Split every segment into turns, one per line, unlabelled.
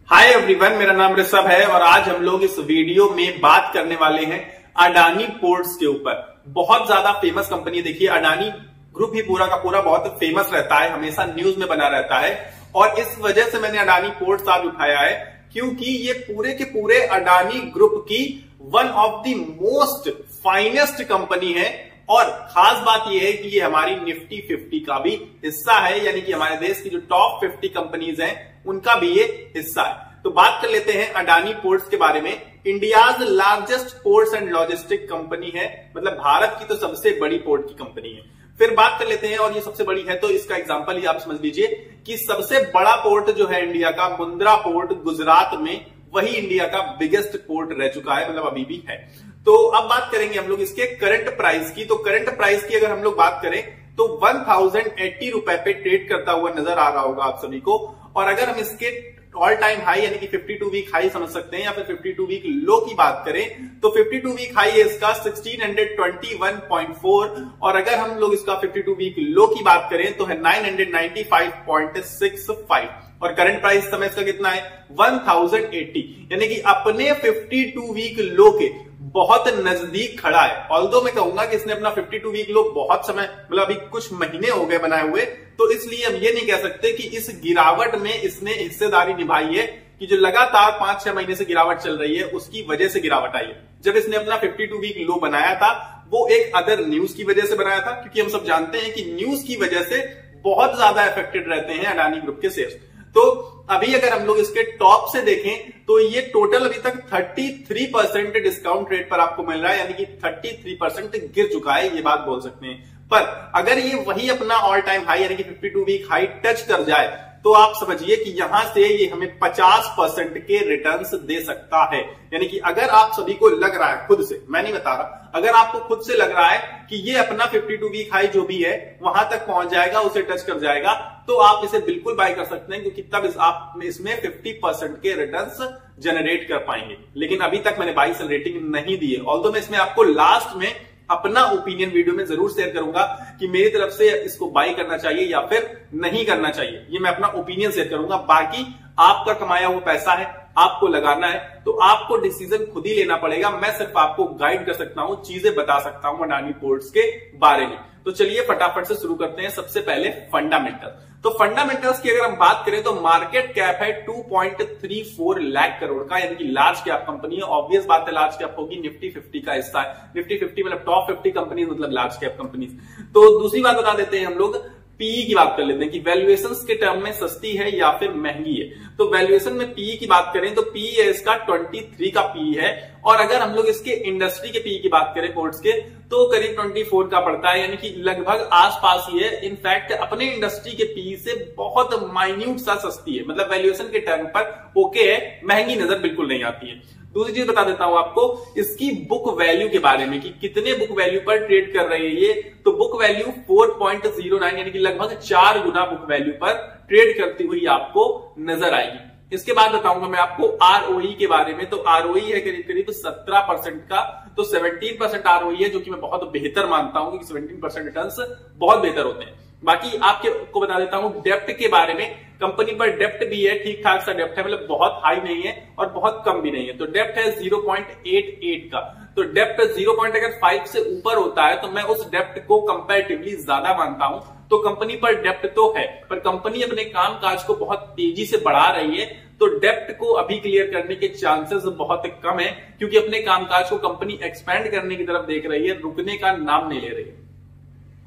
Hi everyone, मेरा नाम ऋषभ है और आज हम लोग इस वीडियो में बात करने वाले हैं अडानी पोर्ट्स के ऊपर। बहुत ज्यादा फेमस कंपनी, देखिए अडानी ग्रुप ही पूरा का पूरा बहुत फेमस रहता है, हमेशा न्यूज में बना रहता है और इस वजह से मैंने अडानी पोर्ट्स आज उठाया है क्योंकि ये पूरे के पूरे अडानी ग्रुप की one of the most finest company है और खास बात यह है कि ये हमारी निफ्टी 50 का भी हिस्सा है, यानी कि हमारे देश की जो टॉप 50 कंपनीज हैं उनका भी ये हिस्सा है। तो बात कर लेते हैं अडानी पोर्ट्स के बारे में। India's largest ports and logistic company है, मतलब भारत की तो सबसे बड़ी पोर्ट की कंपनी है। फिर बात कर लेते हैं, और ये सबसे बड़ी है तो इसका एग्जांपल ही आप समझ लीजिए कि सबसे बड़ा पोर्ट जो है इंडिया का, मुंद्रा पोर्ट गुजरात में, वही इंडिया का बिगेस्ट पोर्ट रह चुका है, मतलब अभी भी है। तो अब बात करेंगे हम लोग इसके करंट प्राइस की। तो करंट प्राइस की अगर हम लोग बात करें तो 1080 रुपए पे ट्रेड करता हुआ नजर आ रहा होगा आप सभी को। और अगर हम इसके ऑल टाइम हाई यानी कि 52 वीक हाई समझ सकते हैं या फिर 52 वीक लो की बात करें तो 52 वीक हाई है इसका 1621.4 और अगर हम लोग इसका 52 वीक लो की बात करें तो है 995.65 और करंट प्राइस समय इसका कितना है 1080, यानी कि अपने 52 वीक लो के बहुत नजदीक खड़ा है। ऑल्दो मैं कहूंगा कि इसने अपना 52 वीक लो बहुत समय, मतलब अभी कुछ महीने हो गए बनाए हुए, तो इसलिए हम ये नहीं कह सकते कि इस गिरावट में इसने हिस्सेदारी निभाई है कि जो लगातार 5-6 महीने से गिरावट चल रही है उसकी वजह से गिरावट आई है। जब इसने अपना 52 वीक लो बनाया था वो एक अदर न्यूज की वजह से बनाया था, क्योंकि हम सब जानते हैं कि न्यूज की वजह से बहुत ज्यादा इफेक्टेड रहते हैं अडानी ग्रुप के शेयर्स। तो अभी अगर हम लोग इसके टॉप से देखें तो ये टोटल अभी तक 33% डिस्काउंट रेट पर आपको मिल रहा है, यानी कि 33% गिर चुका है, ये बात बोल सकते हैं। पर अगर ये वही अपना ऑल टाइम हाई यानी कि 52 वीक हाई टच कर जाए तो आप समझिए कि यहां से ये हमें 50% के रिटर्न्स दे सकता है। यानी कि अगर आप सभी को लग रहा है, खुद से मैं नहीं बता रहा, अगर आपको खुद से लग रहा है कि ये अपना 52 वीक हाई जो भी है वहां तक पहुंच जाएगा, उसे टच कर जाएगा, तो आप इसे बिल्कुल बाय कर सकते हैं क्योंकि तब आप इसमें 50% के रिटर्न्स जनरेट कर पाएंगे। लेकिन अभी तक मैंने बाई सेल रेटिंग नहीं दी है, ऑल्दो मैं इसमें आपको लास्ट में अपना ओपिनियन वीडियो में जरूर शेयर करूंगा कि मेरी तरफ से इसको बाय करना चाहिए या फिर नहीं करना चाहिए, ये मैं अपना ओपिनियन शेयर करूंगा। बाकी आपका कमाया हुआ पैसा है, आपको लगाना है तो आपको डिसीजन खुद ही लेना पड़ेगा। मैं सिर्फ आपको गाइड कर सकता हूं, चीजें बता सकता हूं अडानी पोर्ट्स के बारे में। तो चलिए फटाफट से शुरू करते हैं। सबसे पहले फंडामेंटल। तो फंडामेंटल्स की अगर हम बात करें तो मार्केट कैप है 2.34 लाख करोड़ का, यानी कि लार्ज कैप कंपनी है। ऑब्वियस बात है लार्ज कैप होगी, निफ्टी 50 का हिस्सा है। निफ्टी 50 मतलब टॉप 50 कंपनीज, मतलब लार्ज कैप कंपनीज। तो दूसरी बात बता देते हैं हम लोग, पीई की बात कर लेते हैं कि वैल्यूएशंस के टर्म में सस्ती है या फिर महंगी है। तो वैल्यूएशन में पीई की बात करें तो पीई है इसका 23 का पीई है और अगर हम लोग इसके इंडस्ट्री के पीई की बात करें पोर्ट्स के तो करीब 24 का पड़ता है, यानी कि लगभग आसपास ही है। इनफैक्ट अपने इंडस्ट्री के पीई से बहुत माइन्यूट सा सस्ती है, मतलब वैल्यूएशन के टर्म पर ओके है, महंगी नजर बिल्कुल नहीं आती है। दूसरी चीज बता देता हूं आपको इसकी बुक वैल्यू के बारे में कि कितने बुक वैल्यू पर ट्रेड कर रही है ये। तो बुक वैल्यू 4.09 यानी कि लगभग 4 गुना बुक वैल्यू पर ट्रेड करती हुई आपको नजर आएगी। इसके बाद बताऊंगा मैं आपको आरओई के बारे में। तो आरओई है करीब करीब 17% का, तो 17% आरओई है जो कि मैं बहुत बेहतर मानता हूं क्योंकि 17% रिटर्न्स बहुत बेहतर होते हैं। बाकी आपको बता देता हूं डेप्ट के बारे में। कंपनी पर डेप्ट भी है, ठीक ठाक सा डेप्ट है, मतलब बहुत हाई नहीं है और बहुत कम भी नहीं है। तो डेप्ट है 0.88 का। तो डेप्ट 0.5 से ऊपर होता है तो मैं उस डेप्ट को कंपैरेटिवली ज्यादा मानता हूं। तो कंपनी पर डेप्ट तो है पर कंपनी अपने कामकाज को बहुत तेजी से बढ़ा रही है, तो डेप्ट को अभी क्लियर करने के चांसेस बहुत कम है क्योंकि अपने कामकाज को कंपनी एक्सपैंड करने की तरफ देख रही है, रुकने का नाम नहीं ले रही है।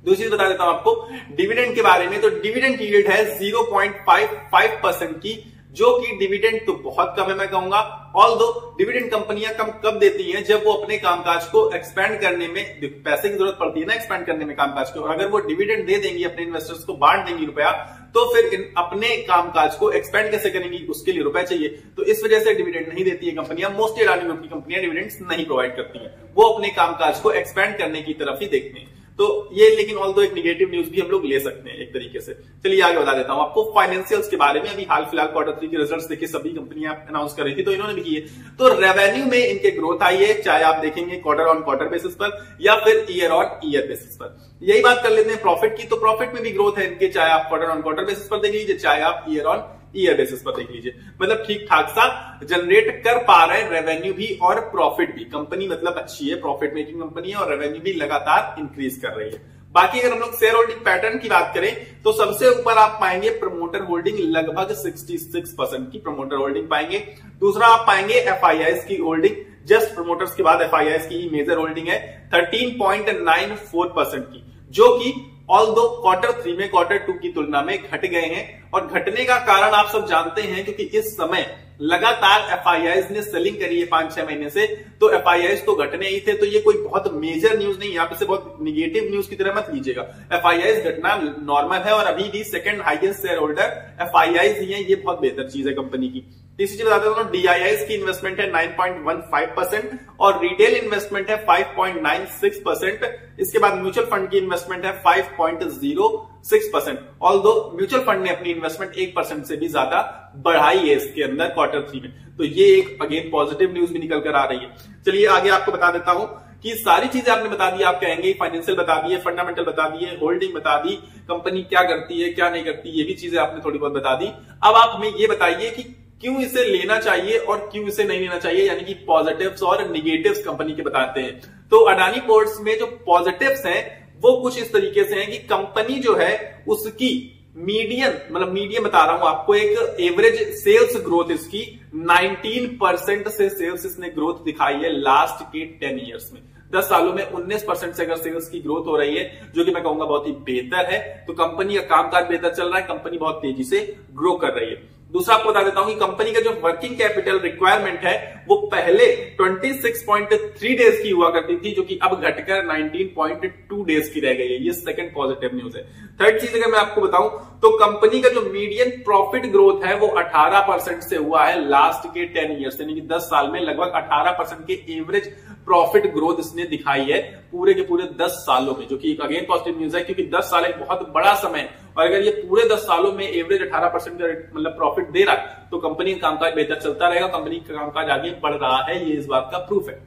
दूसरी चीज बता देता हूं आपको डिविडेंड के बारे में। तो डिविडेंड यील्ड है 0.55% की, जो कि डिविडेंड तो बहुत कम है मैं कहूंगा। ऑल्दो डिविडेंड कंपनियां कम कब देती हैं जब वो अपने कामकाज को एक्सपैंड करने में, पैसे की जरूरत पड़ती है ना एक्सपैंड करने में कामकाज को, और अगर वो डिविडेंड दे देंगी अपने इन्वेस्टर्स को, बांट देंगी रुपया, तो फिर अपने कामकाज को एक्सपैंड कैसे करेंगी, उसके लिए रुपए चाहिए। तो इस वजह से डिविडेंड नहीं देती है कंपनियां। मोस्टली अडानी ग्रुप की कंपनियां डिविडेंड्स नहीं प्रोवाइड करती हैं, वो अपने कामकाज को एक्सपैंड करने की तरफ ही देखते हैं। तो ये लेकिन ऑल्दो एक नेगेटिव न्यूज भी हम लोग ले सकते हैं एक तरीके से। चलिए आगे बता देता हूं आपको फाइनेंशियल्स के बारे में। अभी हाल फिलहाल Q3 के रिजल्ट्स देखिए सभी कंपनियां अनाउंस कर रही थी, तो इन्होंने भी किए। तो रेवेन्यू में इनके ग्रोथ आई है, चाहे आप देखेंगे क्वार्टर ऑन क्वार्टर बेसिस पर या फिर ईयर ऑन ईयर बेसिस पर। यही बात कर लेते हैं प्रॉफिट की। तो प्रॉफिट में भी ग्रोथ है इनके, चाहे आप क्वार्टर ऑन क्वार्टर बेसिस पर देख लीजिए, चाहे आप ईयर ऑन ईयर बेसिस पर देख लीजिए, मतलब ठीक ठाक सा जनरेट कर पा रहे हैं रेवेन्यू भी और प्रॉफिट भी। कंपनी मतलब अच्छी है, प्रॉफिट मेकिंग कंपनी है और रेवेन्यू भी लगातार इंक्रीज कर रही है। बाकी अगर हम लोग शेयर होल्डिंग पैटर्न की बात करें तो सबसे ऊपर आप पाएंगे प्रमोटर होल्डिंग लगभग 66% की प्रमोटर होल्डिंग पाएंगे। दूसरा आप पाएंगे एफआईआईस की होल्डिंग, जस्ट प्रमोटर्स के बाद एफआईआईस की ही मेजर होल्डिंग है 13.94% की, जो कि ऑल्दो Q3 में Q2 की तुलना में घट गए हैं। और घटने का कारण आप सब जानते हैं क्योंकि इस समय लगातार एफआईआईस ने सेलिंग करी है 5-6 महीने से, तो एफआईआईस तो घटने ही थे, तो ये कोई बहुत मेजर न्यूज नहीं, यहाँ पे से बहुत निगेटिव न्यूज की तरह मत लीजिएगा। एफआईआईस घटना नॉर्मल है और अभी भी second highest share holder FIIs ही है, ये बहुत बेहतर चीज है कंपनी की। तीसरी चीज बताते हैं, डीआईआईस की इन्वेस्टमेंट है 9.15% और रिटेल इन्वेस्टमेंट है 5.96%। इसके बाद म्यूचुअल फंड की इन्वेस्टमेंट है 5.06%। ऑल्दो म्यूचुअल फंड ने अपनी इन्वेस्टमेंट 1% से भी ज्यादा बढ़ाई है इसके अंदर Q3 में, तो ये एक अगेन पॉजिटिव न्यूज भी निकल कर आ रही है। चलिए आगे आपको बता देता हूं कि सारी चीजें आपने बता दी, आप कहेंगे फाइनेंशियल बता दिए, फंडामेंटल बता दिए, होल्डिंग बता दी, कंपनी क्या करती है क्या नहीं करती, ये भी चीजें आपने थोड़ी बहुत बता दी। अब आप हमें ये बताइए कि क्यों इसे लेना चाहिए और क्यों इसे नहीं लेना चाहिए, यानी कि पॉजिटिव्स और निगेटिव्स कंपनी के बताते हैं। तो अडानी पोर्ट्स में जो पॉजिटिव्स हैं वो कुछ इस तरीके से हैं कि कंपनी जो है उसकी मीडियम बता रहा हूं आपको, एक एवरेज सेल्स ग्रोथ इसकी 19% से सेल्स इसने ग्रोथ दिखाई है लास्ट के 10 ईयर्स में। 10 सालों में 19% से अगर सेल्स की ग्रोथ हो रही है, जो कि मैं कहूंगा बहुत ही बेहतर है, तो कंपनी का कामकाज बेहतर चल रहा है, कंपनी बहुत तेजी से ग्रो कर रही है। दूसरा आपको बता देता हूं कि कंपनी का जो वर्किंग कैपिटल रिक्वायरमेंट है वो पहले 26.3 डेज की हुआ करती थी, जो कि अब घटकर 19.2 डेज की रह गई है। ये सेकंड पॉजिटिव न्यूज है। थर्ड चीज अगर मैं आपको बताऊं तो कंपनी का जो मीडियन प्रॉफिट ग्रोथ है वो 18% से हुआ है लास्ट के 10 ईयर्स, यानी कि 10 साल में लगभग 18% के एवरेज प्रॉफिट ग्रोथ इसने दिखाई है पूरे के पूरे 10 सालों में, जो कि एक अगेन पॉजिटिव न्यूज है क्योंकि 10 साल एक बहुत बड़ा समय है और अगर ये पूरे 10 सालों में एवरेज 18% का मतलब प्रॉफिट दे रहा है तो कंपनी का कामकाज बेहतर चलता रहेगा, कंपनी का कामकाज आगे बढ़ रहा है, ये इस बात का प्रूफ है।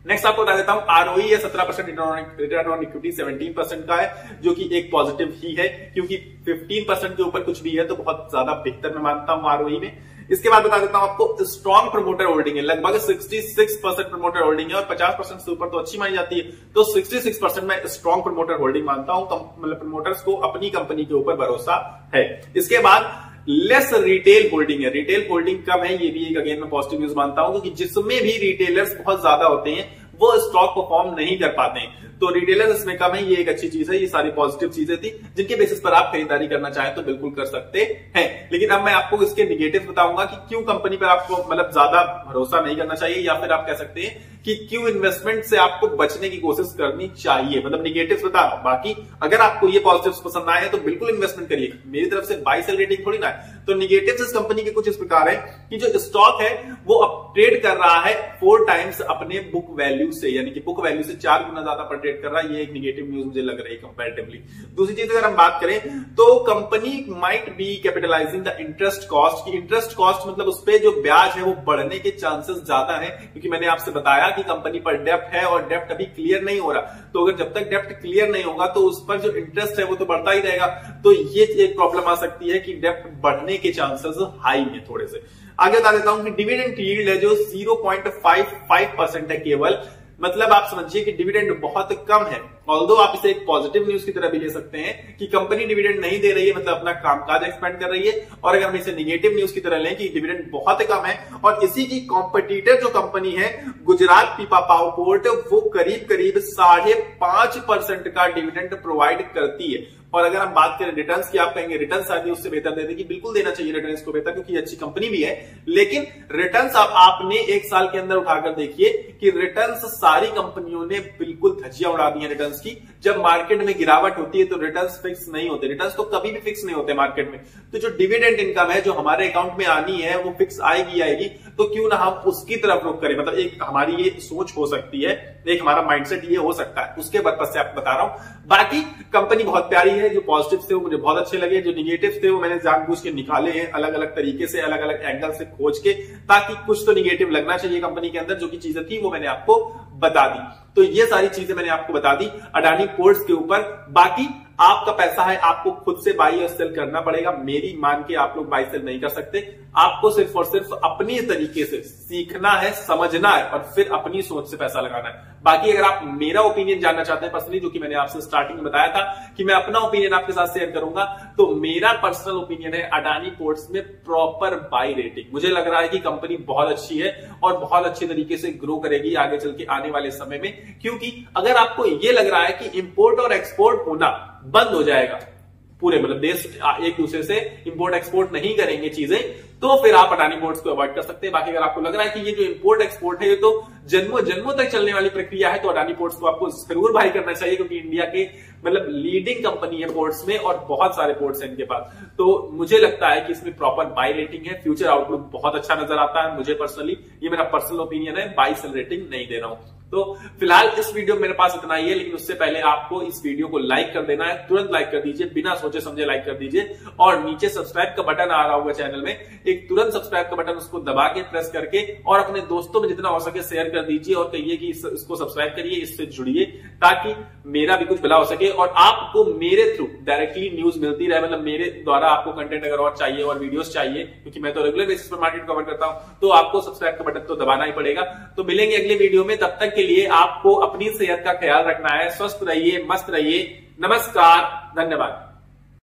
नेक्स्ट आपको बता देता हूं आरओई है 17%, रिटर्न ऑन इक्विटी 17% का है, जो कि एक पॉजिटिव ही है क्योंकि 15% के ऊपर कुछ भी है तो बहुत ज्यादा बेहतर मैं मानता हूं आरओई में। इसके बाद बता देता हूं आपको स्ट्रॉन्ग प्रमोटर होल्डिंग है, लगभग 66% प्रमोटर होल्डिंग है और 50% से ऊपर तो अच्छी मानी जाती है, तो 66% में स्ट्रॉन्ग प्रमोटर होल्डिंग मानता हूं। मतलब प्रमोटर्स को अपनी कंपनी के ऊपर भरोसा है। इसके बाद लेस रिटेल होल्डिंग है, रिटेल होल्डिंग कम है, ये भी एक अगेन मैं पॉजिटिव न्यूज मानता हूं क्योंकि जिसमें भी रिटेलर्स बहुत ज्यादा होते हैं वो स्टॉक परफॉर्म नहीं कर पाते हैं, तो रिटेलर्स इसमें कम है, ये एक अच्छी चीज है। ये सारी पॉजिटिव चीजें थी जिनके बेसिस पर आप खरीदारी करना चाहें तो बिल्कुल कर सकते हैं। लेकिन अब मैं आपको इसके निगेटिव बताऊंगा कि क्यों कंपनी पर आपको मतलब ज्यादा भरोसा नहीं करना चाहिए, या फिर आप कह सकते हैं कि क्यों इन्वेस्टमेंट से आपको बचने की कोशिश करनी चाहिए, मतलब निगेटिव्स बता रहा हूं। बाकी अगर आपको ये पॉजिटिव्स पसंद आए तो बिल्कुल इन्वेस्टमेंट करिए, मेरी तरफ से बाय सेल रेटिंग थोड़ी ना है। तो निगेटिव्स इस कंपनी के कुछ इस प्रकार है कि जो स्टॉक है वो अब ट्रेड कर रहा है 4 टाइम्स अपने बुक वैल्यू से, यानी कि बुक वैल्यू से 4 गुना ज्यादा पर ट्रेड कर रहा है, ये एक निगेटिव न्यूज मुझे लग रही है कंपैरेटिवली। दूसरी चीज अगर हम बात करें तो company might be capitalising the interest cost, की इंटरेस्ट कॉस्ट मतलब उस पर जो ब्याज है वो बढ़ने के चांसेस ज्यादा है, क्योंकि मैंने आपसे बताया कि कंपनी पर डेप्ट है और डेप्ट अभी क्लियर नहीं हो रहा, तो अगर जब तक डेप्ट क्लियर नहीं होगा तो उस पर जो इंटरेस्ट है वो तो बढ़ता ही रहेगा, तो ये एक प्रॉब्लम आ सकती है कि डेप्ट बढ़ने के चांसेस हाई है थोड़े से। आगे बता देता हूं कि डिविडेंड यील्ड है जो 0.55% है केवल, मतलब आप समझिए कि डिविडेंड बहुत कम है। ऑल्दो आप इसे एक पॉजिटिव न्यूज की तरह भी ले सकते हैं कि कंपनी डिविडेंड नहीं दे रही है, मतलब अपना कामकाज एक्सपेंड कर रही है, और अगर हम इसे निगेटिव न्यूज की तरह लें कि डिविडेंड बहुत कम है और इसी की कॉम्पिटिटर जो कंपनी है गुजरात पीपा पावर पोर्ट वो करीब 5.5% का डिविडेंड प्रोवाइड करती है। और अगर हम बात करें रिटर्न्स की, आप कहेंगे रिटर्न्स शायद उससे बेहतर दे देगी, बिल्कुल देना चाहिए रिटर्न्स को बेहतर क्योंकि अच्छी कंपनी भी है, लेकिन रिटर्न्स आपने एक साल के अंदर उठाकर देखिए कि रिटर्न्स सारी कंपनियों ने बिल्कुल धज्जियां उड़ा दी है रिटर्न्स की। जब मार्केट में गिरावट होती है तो रिटर्न्स फिक्स नहीं होते, रिटर्न्स तो कभी भी फिक्स नहीं होते मार्केट में। तो जो डिविडेंड इनकम है जो हमारे अकाउंट में आनी है वो फिक्स आएगी, तो क्यों ना हम उसकी तरफ रुख करें, मतलब एक हमारी ये सोच हो सकती है, एक हमारा माइंडसेट ये हो सकता है, उसके पर्पस से आपको बता रहा हूं। बाकी कंपनी बहुत प्यारी है, जो पॉजिटिव थे वो मुझे बहुत अच्छे लगे, जो निगेटिव थे वो मैंने जानबूझ के निकाले हैं अलग अलग तरीके से, अलग अलग एंगल से खोज के, ताकि कुछ तो निगेटिव लगना चाहिए कंपनी के अंदर, जो की चीजें थी वो मैंने आपको बता दी। तो ये सारी चीजें मैंने आपको बता दी अडानी पोर्ट्स के ऊपर। बाकी आपका पैसा है, आपको खुद से बाई और सेल करना पड़ेगा। मेरी मान के आप लोग बाई सेल नहीं कर सकते। आपको सिर्फ और सिर्फ अपनी तरीके से सीखना है, समझना है और फिर अपनी सोच से पैसा लगाना है। बाकी अगर आप मेरा ओपिनियन जानना चाहते हैं पर्सनली, जो कि मैंने आपसे स्टार्टिंग में बताया था कि मैं अपना ओपिनियन आपके साथ शेयर करूंगा, तो मेरा पर्सनल ओपिनियन है अडानी पोर्ट्स में प्रॉपर बाई रेटिंग। मुझे लग रहा है कि कंपनी बहुत अच्छी है और बहुत अच्छे तरीके से ग्रो करेगी आगे चल के आने वाले समय में। क्योंकि अगर आपको यह लग रहा है कि इंपोर्ट और एक्सपोर्ट होना बंद हो जाएगा, पूरे मतलब देश एक दूसरे से इंपोर्ट एक्सपोर्ट नहीं करेंगे चीजें, तो फिर आप अडानी पोर्ट्स को अवॉइड कर सकते हैं। बाकी अगर आपको लग रहा है कि ये जो इंपोर्ट एक्सपोर्ट है ये तो जन्मों जन्मों तक चलने वाली प्रक्रिया है, तो अडानी पोर्ट्स को आपको जरूर बाय करना चाहिए, क्योंकि इंडिया के मतलब लीडिंग कंपनी है पोर्ट्स में और बहुत सारे पोर्ट्स हैं इनके पास। तो मुझे लगता है कि इसमें प्रॉपर बाय रेटिंग है, फ्यूचर आउटलुक बहुत अच्छा नजर आता है मुझे पर्सनली। ये मेरा पर्सनल ओपिनियन है, बाय सेल रेटिंग नहीं दे रहा हूं। तो फिलहाल इस वीडियो में मेरे पास इतना ही है, लेकिन उससे पहले आपको इस वीडियो को लाइक कर देना है, तुरंत लाइक कर दीजिए, बिना सोचे समझे लाइक कर दीजिए। और नीचे सब्सक्राइब का बटन आ रहा होगा चैनल में, एक तुरंत सब्सक्राइब का बटन उसको दबा के प्रेस करके और अपने दोस्तों में जितना हो सके शेयर कर दीजिए और कहिए कि इसको सब्सक्राइब करिए, इससे जुड़िए, ताकि मेरा भी कुछ भला हो सके और आपको मेरे थ्रू डायरेक्टली न्यूज मिलती रहे। मतलब मेरे द्वारा आपको कंटेंट अगर और चाहिए और वीडियोस चाहिए, क्योंकि मैं तो रेगुलर बेसिस पर मार्केट कवर करता हूं, तो आपको सब्सक्राइब का बटन तो दबाना ही पड़ेगा। तो मिलेंगे अगले वीडियो में, तब तक के लिए आपको अपनी सेहत का ख्याल रखना है। स्वस्थ रहिए, मस्त रहिए। नमस्कार, धन्यवाद।